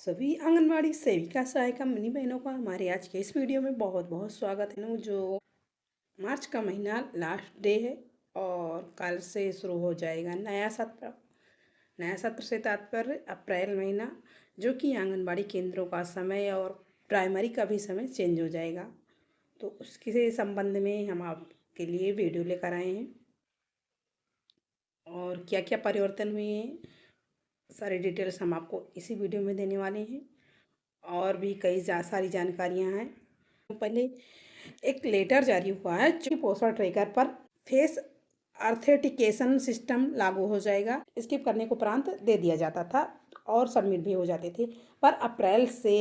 सभी आंगनवाड़ी सेविका सहायिका मिनी बहनों का हमारे आज के इस वीडियो में बहुत बहुत स्वागत है। जो मार्च का महीना लास्ट डे है और कल से शुरू हो जाएगा नया सत्र। नया सत्र से तात्पर्य अप्रैल महीना, जो कि आंगनबाड़ी केंद्रों का समय और प्राइमरी का भी समय चेंज हो जाएगा। तो उसके संबंध में हम आपके लिए वीडियो लेकर आए हैं और क्या क्या परिवर्तन हुए हैं, सारी डिटेल्स हम आपको इसी वीडियो में देने वाले हैं। और भी कई सारी जानकारियां हैं। पहले एक लेटर जारी हुआ है जो पोस्टर ट्रैकर पर फेस ऑथेंटिकेशन सिस्टम लागू हो जाएगा। स्किप करने को उपरांत दे दिया जाता था और सबमिट भी हो जाते थे, पर अप्रैल से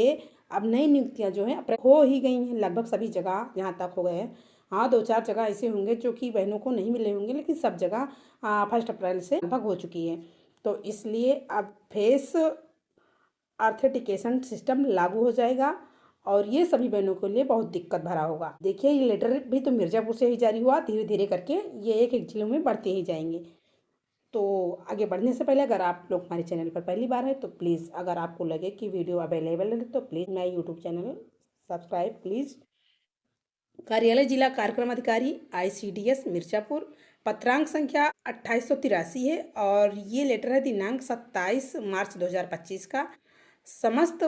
अब नई नियुक्तियां जो हैं अप्रैल हो ही गई हैं। लगभग सभी जगह यहाँ तक हो गए हैं। हाँ, 2-4 जगह ऐसे होंगे जो कि बहनों को नहीं मिले होंगे, लेकिन सब जगह 1 अप्रैल से लगभग हो चुकी है। तो इसलिए अब फेस ऑथेंटिकेशन सिस्टम लागू हो जाएगा और ये सभी बहनों के लिए बहुत दिक्कत भरा होगा। देखिए, ये लेटर भी तो मिर्ज़ापुर से ही जारी हुआ। धीरे धीरे करके ये एक एक जिलों में बढ़ते ही जाएंगे। तो आगे बढ़ने से पहले अगर आप लोग हमारे चैनल पर पहली बार है तो प्लीज़, अगर आपको लगे कि वीडियो अवेलेबल है तो प्लीज़ मेरा यूट्यूब चैनल सब्सक्राइब प्लीज़। कार्यालय जिला कार्यक्रम अधिकारी ICDS मिर्ज़ापुर, पत्रांक संख्या 2883 है और ये लेटर है दिनांक 27 मार्च 2025 का। समस्त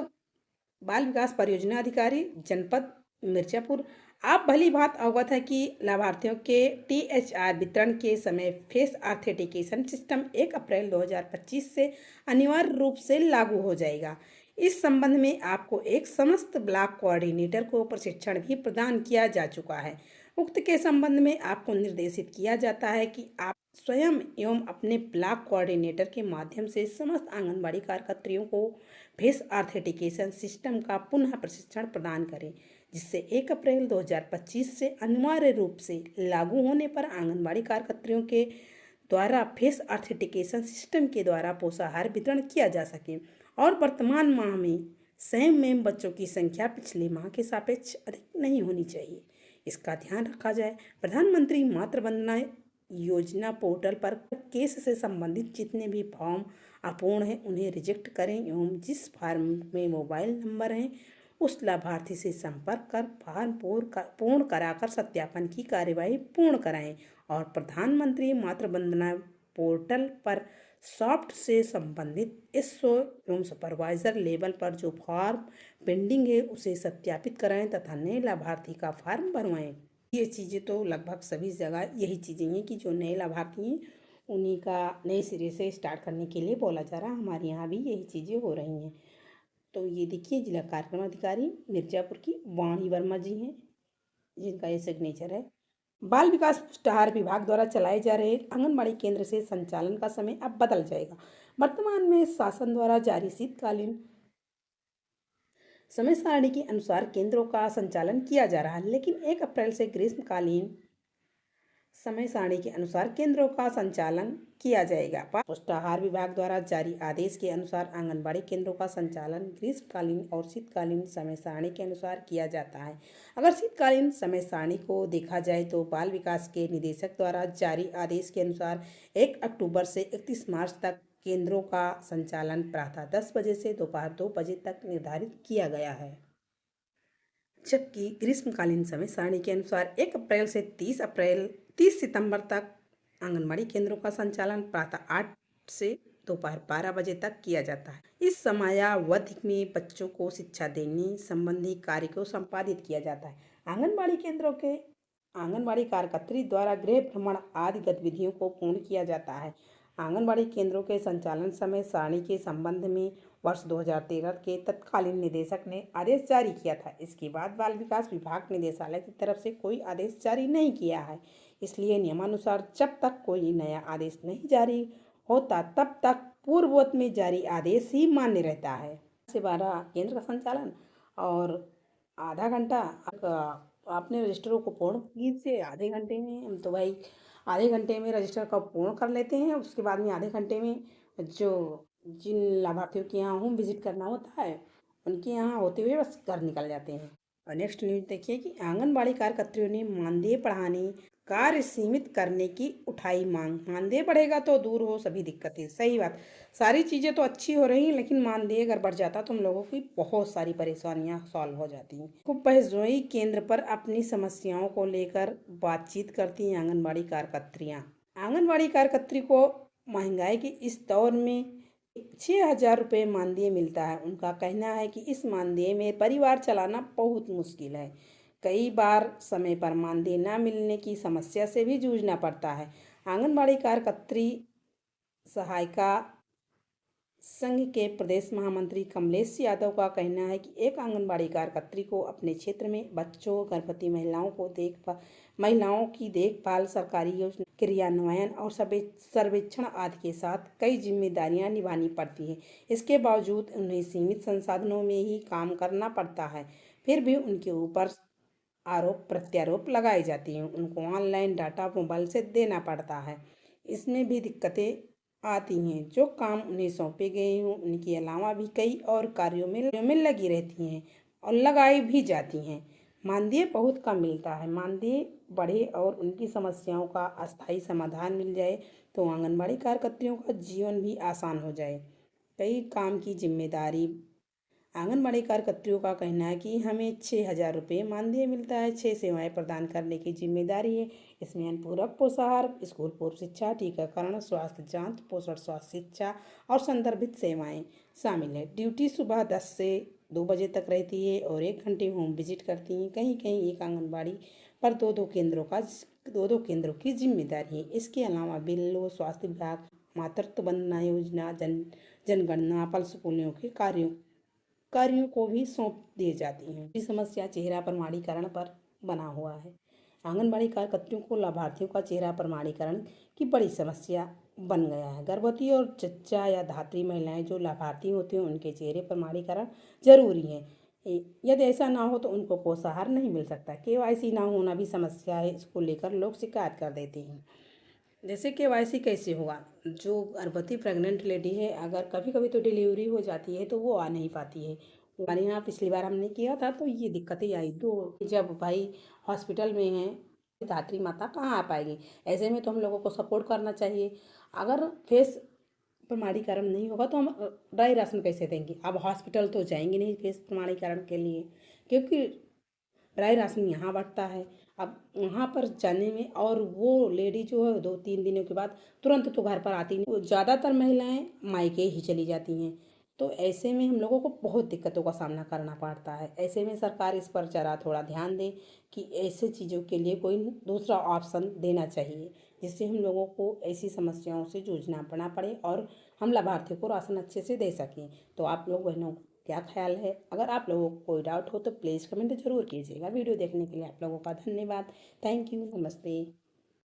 बाल विकास परियोजना अधिकारी जनपद मिर्ज़ापुर। आप भली भांति अवगत है कि लाभार्थियों के THR वितरण के समय फेस ऑथेंटिकेशन सिस्टम 1 अप्रैल 2025 से अनिवार्य रूप से लागू हो जाएगा। इस संबंध में आपको एक समस्त ब्लॉक कोऑर्डिनेटर को प्रशिक्षण भी प्रदान किया जा चुका है। उक्त के संबंध में आपको निर्देशित किया जाता है कि आप स्वयं एवं अपने ब्लॉक कोऑर्डिनेटर के माध्यम से समस्त आंगनबाड़ी कार्यकर्त्रियों को फेस ऑथेंटिकेशन सिस्टम का पुनः प्रशिक्षण प्रदान करें, जिससे 1 अप्रैल 2025 से अनिवार्य रूप से लागू होने पर आंगनबाड़ी कार्यकर्त्रियों के द्वारा फेस ऑथेंटिकेशन सिस्टम के द्वारा पोषाहार वितरण किया जा सके और वर्तमान माह में सेम में बच्चों की संख्या पिछले माह के सापेक्ष अधिक नहीं होनी चाहिए। इसका ध्यान रखा जाए। प्रधानमंत्री मातृ वंदना योजना पोर्टल पर केस से संबंधित जितने भी फॉर्म अपूर्ण हैं उन्हें रिजेक्ट करें एवं जिस फार्म में मोबाइल नंबर हैं उस लाभार्थी से संपर्क कर फार्म पूर्ण कराकर सत्यापन की कार्यवाही पूर्ण कराएं और प्रधानमंत्री मातृ वंदना पोर्टल पर सॉफ्ट से संबंधित SO एवं सुपरवाइजर लेवल पर जो फॉर्म पेंडिंग है उसे सत्यापित कराएं तथा नए लाभार्थी का फॉर्म भरवाएं। ये चीज़ें तो लगभग सभी जगह यही चीज़ें हैं कि जो नए लाभार्थी हैं उन्हीं का नए सिरे से स्टार्ट करने के लिए बोला जा रहा है। हमारे यहाँ भी यही चीज़ें हो रही हैं। तो ये देखिए, जिला कार्यक्रम अधिकारी मिर्ज़ापुर की वाणी वर्मा जी हैं, जिनका ये सिग्नेचर है। बाल विकास पुष्टाहार विभाग द्वारा चलाए जा रहे आंगनबाड़ी केंद्र से संचालन का समय अब बदल जाएगा। वर्तमान में शासन द्वारा जारी शीतकालीन समय सारणी के अनुसार केंद्रों का संचालन किया जा रहा है, लेकिन 1 अप्रैल से ग्रीष्मकालीन समय सारणी के अनुसार केंद्रों का संचालन किया जाएगा। पुष्टाहार विभाग द्वारा जारी आदेश के अनुसार आंगनबाड़ी केंद्रों का संचालन ग्रीष्मकालीन और शीतकालीन समय सारणी के अनुसार किया जाता है। अगर शीतकालीन समय सारणी को देखा जाए तो बाल विकास के निदेशक द्वारा जारी आदेश के अनुसार 1 अक्टूबर से 31 मार्च तक केंद्रों का संचालन प्रातः 10 बजे से दोपहर 2 बजे तक निर्धारित किया गया है, जबकि ग्रीष्मकालीन समय सारणी के अनुसार 1 अप्रैल से 30 सितंबर तक आंगनबाड़ी केंद्रों का संचालन प्रातः 8 से दोपहर 12 बजे तक किया जाता है। इस समयावधि में बच्चों को शिक्षा देने संबंधी कार्य को संपादित किया जाता है। आंगनबाड़ी केंद्रों के आंगनबाड़ी कार्यकर्त्री द्वारा गृह भ्रमण आदि गतिविधियों को पूर्ण किया जाता है। आंगनबाड़ी केंद्रों के संचालन समय सारणी के संबंध में वर्ष 2013 के तत्कालीन निदेशक ने आदेश जारी किया था। इसके बाद बाल विकास विभाग निदेशालय की तरफ से कोई आदेश जारी नहीं किया है। इसलिए नियमानुसार जब तक कोई नया आदेश नहीं जारी होता तब तक पूर्ववत में जारी आदेश ही मान्य रहता है। से 12 केंद्र का संचालन और आधा घंटा आपने रजिस्टरों को पूर्ण कीजिए आधे घंटे में। हम तो भाई आधे घंटे में रजिस्टर का पूर्ण कर लेते हैं। उसके बाद में आधे घंटे में जो जिन लाभार्थियों के यहाँ होम विजिट करना होता है उनके यहाँ होते हुए बस घर निकल जाते हैं। और नेक्स्ट न्यूज देखिए कि आंगनबाड़ी कार्यकर्त्रियों ने मानदेय बढ़ाने कार्य सीमित करने की उठाई मांग। मानदेय बढ़ेगा तो दूर हो सभी दिक्कतें। सही बात, सारी चीज़ें तो अच्छी हो रही हैं, लेकिन मानदेय अगर बढ़ जाता तो हम लोगों की बहुत सारी परेशानियां सॉल्व हो जाती हैं। खूब पहजोई केंद्र पर अपनी समस्याओं को लेकर बातचीत करती हैं आंगनबाड़ी कार्यकर्त्रियाँ। आंगनबाड़ी कार्यकर्त्री को महंगाई के इस दौर में 6,000 रुपये मानदेय मिलता है। उनका कहना है कि इस मानदेय में परिवार चलाना बहुत मुश्किल है। कई बार समय पर मानदेय न मिलने की समस्या से भी जूझना पड़ता है। आंगनबाड़ी कार्यकर्त्री सहायिका संघ के प्रदेश महामंत्री कमलेश यादव का कहना है कि एक आंगनबाड़ी कार्यकर्त्री को अपने क्षेत्र में बच्चों, गर्भवती महिलाओं की देखभाल, सरकारी योजना क्रियान्वयन और सर्वेक्षण आदि के साथ कई जिम्मेदारियां निभानी पड़ती हैं। इसके बावजूद उन्हें सीमित संसाधनों में ही काम करना पड़ता है। फिर भी उनके ऊपर आरोप प्रत्यारोप लगाई जाती हैं। उनको ऑनलाइन डाटा मोबाइल से देना पड़ता है। इसमें भी दिक्कतें आती हैं। जो काम उन्हें सौंपे गए हों उनके अलावा भी कई और कार्यों में लगी रहती हैं और लगाई भी जाती हैं। मानदेय बहुत कम मिलता है। मानदेय बढ़े और उनकी समस्याओं का अस्थायी समाधान मिल जाए तो आंगनबाड़ी कार्यकर्त्रियों का जीवन भी आसान हो जाए। कई काम की जिम्मेदारी। आंगनबाड़ी कार्यकर्त्रियों का कहना है कि हमें 6,000 रुपये मानदेय मिलता है। 6 सेवाएं प्रदान करने की जिम्मेदारी है। इसमें अनुपूरक पोषाहार, स्कूल पूर्व शिक्षा, टीकाकरण, स्वास्थ्य जांच, पोषण स्वास्थ्य शिक्षा और संदर्भित सेवाएं शामिल है। ड्यूटी सुबह 10 से 2 बजे तक रहती है और 1 घंटे होम विजिट करती हैं। कहीं कहीं एक आंगनबाड़ी पर दो केंद्रों की जिम्मेदारी है। इसके अलावा बिल्लो, स्वास्थ्य विभाग, मातृत्व वंदना योजना, जनगणना, पल्स पोलियो के कार्यों को भी सौंप दी जाती हैं। ये समस्या चेहरा प्रमाणीकरण पर बना हुआ है। आंगनबाड़ी कार्यकर्त्रियों को लाभार्थियों का चेहरा प्रमाणीकरण की बड़ी समस्या बन गया है। गर्भवती और जच्चा या धात्री महिलाएं जो लाभार्थी होते हैं उनके चेहरे प्रमाणीकरण जरूरी है। यदि ऐसा ना हो तो उनको पोषाहार नहीं मिल सकता। केवाईसी ना होना भी समस्या है। इसको लेकर लोग शिकायत कर देते हैं। जैसे केवाईसी कैसे होगा? जो गर्भवती प्रेग्नेंट लेडी है, अगर कभी कभी तो डिलीवरी हो जाती है तो वो आ नहीं पाती है। हमारे यहाँ पिछली बार हमने किया था तो ये दिक्कतें आई। तो जब भाई हॉस्पिटल में है, धात्री माता कहाँ आ पाएगी? ऐसे में तो हम लोगों को सपोर्ट करना चाहिए। अगर फेस प्रमाणीकरण नहीं होगा तो हम ड्राई राशन कैसे देंगे? अब हॉस्पिटल तो जाएंगे नहीं फेस प्रमाणीकरण के लिए, क्योंकि ड्राई राशन यहाँ बंटता है। अब वहाँ पर जाने में, और वो लेडी जो है 2-3 दिनों के बाद तुरंत तो घर पर आती नहीं। ज़्यादातर महिलाएं मायके ही चली जाती हैं। तो ऐसे में हम लोगों को बहुत दिक्कतों का सामना करना पड़ता है। ऐसे में सरकार इस पर जरा थोड़ा ध्यान दे कि ऐसे चीज़ों के लिए कोई दूसरा ऑप्शन देना चाहिए, जिससे हम लोगों को ऐसी समस्याओं से जूझना ना पड़े और हम लाभार्थियों को राशन अच्छे से दे सकें। तो आप लोग बहनों क्या ख्याल है? अगर आप लोगों को कोई डाउट हो तो प्लीज़ कमेंट जरूर कीजिएगा। वीडियो देखने के लिए आप लोगों का धन्यवाद। Thank you. नमस्ते।